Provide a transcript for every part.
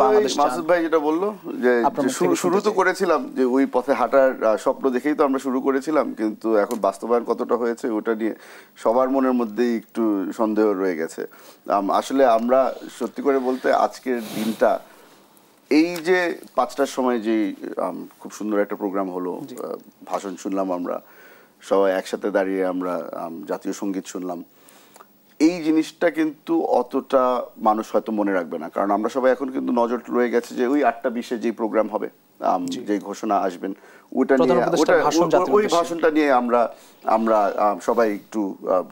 বাংলাদেশ চান। মাসুদ ভাই যেটা বললো যে শুরু তো করেছিলাম যে ওই পথে হাঁটার স্বপ্ন দেখেই তো আমরা শুরু করেছিলাম, কিন্তু এখন বাস্তবায়ন কতটা হয়েছে ওটা নিয়ে সবার মনের মধ্যেই একটু সন্দেহ রয়ে গেছে। আসলে আমরা সত্যি করে বলতে আজকের দিনটা এই যে 5টার সময় যে খুব সুন্দর একটা প্রোগ্রাম হলো, ভাষণ শুনলাম, আমরা সবাই একসাথে দাঁড়িয়ে আমরা জাতীয় সঙ্গীত শুনলাম, এই জিনিসটা কিন্তু অতটা মানুষ হয়তো মনে রাখবে না, কারণ আমরা সবাই এখন কিন্তু নজর রয়ে গেছে যে ওই 8টা20-এ যে প্রোগ্রাম হবে, যে ঘোষণা আসবেন ওটা নিয়ে, ওই ভাষণটা নিয়ে আমরা সবাই একটু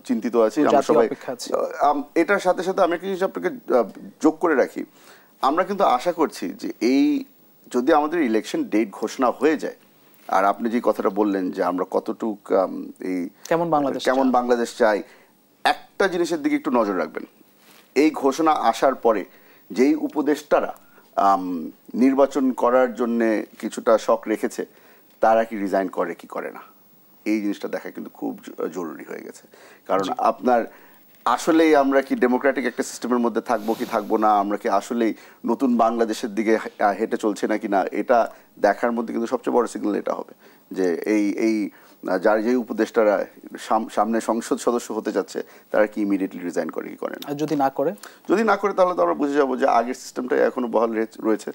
চিন্তিত আছি। আমরা সবাই এটার সাথে সাথে আমি একটা জিনিস আপনাকে যোগ করে রাখি, আমরা কিন্তু আশা করছি যে এই যদি আমাদের ইলেকশন ডেট ঘোষণা হয়ে যায়, আর আপনি যে কথাটা বললেন যে আমরা কতটুক এই কেমন বাংলাদেশ চাই, একটা জিনিসের দিকে একটু নজর রাখবেন। এই ঘোষণা আসার পরে যেই উপদেষ্টারা নির্বাচন করার জন্য কিছুটা শখ রেখেছে, তারা কি রিজাইন করে কি করে না, এই জিনিসটা দেখা কিন্তু খুব জরুরি হয়ে গেছে। কারণ আপনার আসলেই আমরা কি ডেমোক্রেটিক একটা সিস্টেমের মধ্যে থাকবো কি থাকবো না, আমরা কি আসলেই নতুন বাংলাদেশের দিকে হেঁটে চলছে নাকি না, এটা দেখার মধ্যে কিন্তু সবচেয়ে বড় সিগন্যাল এটা হবে যে এই যার যে উপদেষ্টারা সামনে সংসদ সদস্য হতে যাচ্ছে তারা কি ইমিডিয়েটলি রিজাইন করে কি করে না। যদি না করে তাহলে তো আমরা বুঝে যাবো যে আগের সিস্টেমটাই এখনো বহাল রয়েছে,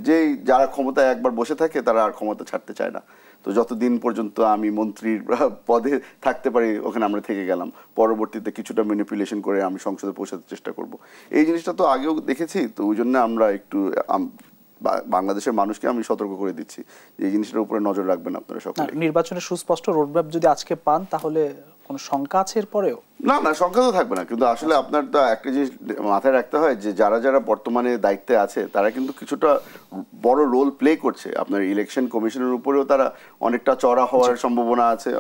যে যারা ক্ষমতায় একবার বসে থাকে তারা আর ক্ষমতা ছাড়তে চায় না। তো যতদিন পর্যন্ত আমি মন্ত্রীর পদে থাকতে পারি ওখানে আমরা থেকে গেলাম, পরবর্তীতে কিছুটা ম্যানিপুলেশন করে আমি সংসদে পৌঁছাতে চেষ্টা করব। এই জিনিসটা তো আগেও দেখেছি, তো ওই জন্য আমরা একটু বাংলাদেশের মানুষকে আমি সতর্ক করে দিচ্ছি যে এই জিনিসটার উপরে নজর রাখবেন আপনারা সকলে। নির্বাচনের সুস্পষ্ট রোডম্যাপ যদি আজকে পান তাহলে কোনো শঙ্কা আছে এরপরেও? না, শঙ্কা তো থাকবে না, কিন্তু আসলে আপনার তো একটা জিনিস মাথায় রাখতে হয় যে যারা বর্তমানে দায়িত্বে আছে তারা কিন্তু কিছুটা বড় রোল প্লে করছে। আপনার ইলেকশন কমিশনের উপরেও তারা অনেকটা চড়া হওয়ার সম্ভাবনা আছে।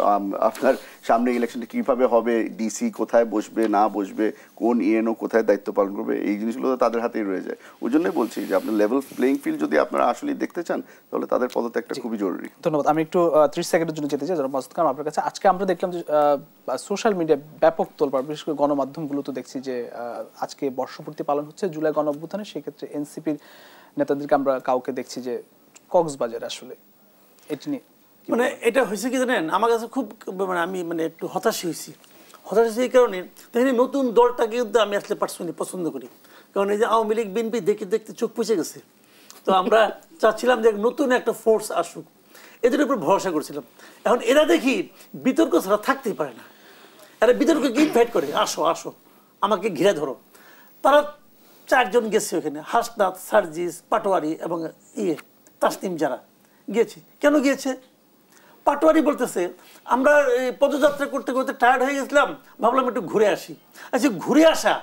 আপনার সামনে ইলেকশনটা কিভাবে হবে, ডিসি কোথায় বসবে না বসবে, কোন ইএনও কোথায় দায়িত্ব পালন করবে, এই জিনিসগুলো তো তাদের হাতেই রয়ে যায়। ওই জন্যই বলছি যে আপনার লেভেল প্লেইং ফিল্ড যদি আপনারা আসলে দেখতে চান তাহলে তাদের পদত্যাগটা খুবই জরুরি। ধন্যবাদ। আমি একটু 30 সেকেন্ডের জন্য যেতে চাই মাসুদ খান আপনার কাছে। আজকে আমরা দেখলাম যে সোশ্যাল মিডিয়া ব্যাপক তোলপাড়, বিশেষ করে গণমাধ্যমগুলো তো দেখছি যে আজকে বর্ষপূর্তি পালন হচ্ছে জুলাই গণঅভ্যুত্থানে, সেক্ষেত্রে এনসিপির নেতাদেরকে আমরা কাউকে দেখছি যে কক্সবাজার, আসলে এটি নিয়ে এটা হয়েছে কি জানেন, আমার কাছে খুব আমি একটু হতাশ হয়েছি এই কারণে, তাই নতুন দলটাকে কিন্তু আমি আসলে পার্সোনালি পছন্দ করি, কারণ এই যে আওয়ামী লীগ বিএনপি দেখতে চোখ পুষে গেছে, তো আমরা চাচ্ছিলাম যে নতুন একটা ফোর্স আসুক, এদের উপর ভরসা করছিলাম। এখন এরা দেখি বিতর্ক ছাড়া থাকতেই পারে না, এরা বিতর্ককে ইনভাইট করে, আসো আমাকে ঘিরে ধরো। তারা 4 জন গেছে ওখানে, হাসনাত, সার্জিস, পাটোয়ারি এবং তাসনিম, যারা গিয়েছে। কেন গিয়েছে? পাটোয়ারি বলতেছে আমরা পদযাত্রা করতে করতে টায়ার্ড হয়ে গেছিলাম, ভাবলাম একটু ঘুরে আসি। আচ্ছা, ঘুরে আসা,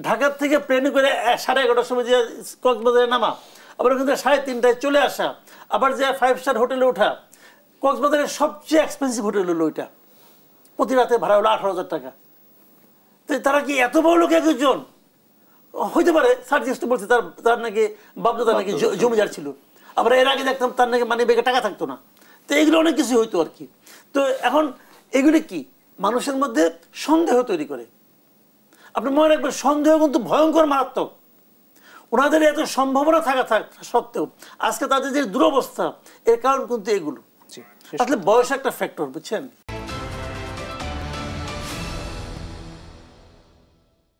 ঢাকার থেকে প্লেনে করে 11:30টার সময় যে কক্সবাজারে নামা, আবার ওখান থেকে 3:30টায় চলে আসা, আবার যে 5 স্টার হোটেলে ওঠা, কক্সবাজারের সবচেয়ে এক্সপেন্সিভ হোটেল হলো ওইটা, প্রতি রাতে ভাড়া হলো 18,000 টাকা। তো তারা কি এত বড় লোক একজন? হইতে পারে, সার্জিস তো বলছে তার নাকি বাপদাদা নাকি জমিদার ছিল, আবার এর আগে দেখতাম তার নাকি মানে বেগে টাকা থাকতো না। তো এগুলো অনেক কিছু হইতো আর কি। তো এখন এগুলি কি মানুষের মধ্যে সন্দেহ তৈরি করে। আপনি মনে রাখবেন, সন্দেহ কিন্তু ভয়ঙ্কর মারাত্মক। ওনাদের এত সম্ভাবনা থাকা সত্ত্বেও আজকে তাদের যে দুরবস্থা, এর কারণ কিন্তু এগুলো। আসলে বয়স একটা ফ্যাক্টর, বুঝছেন।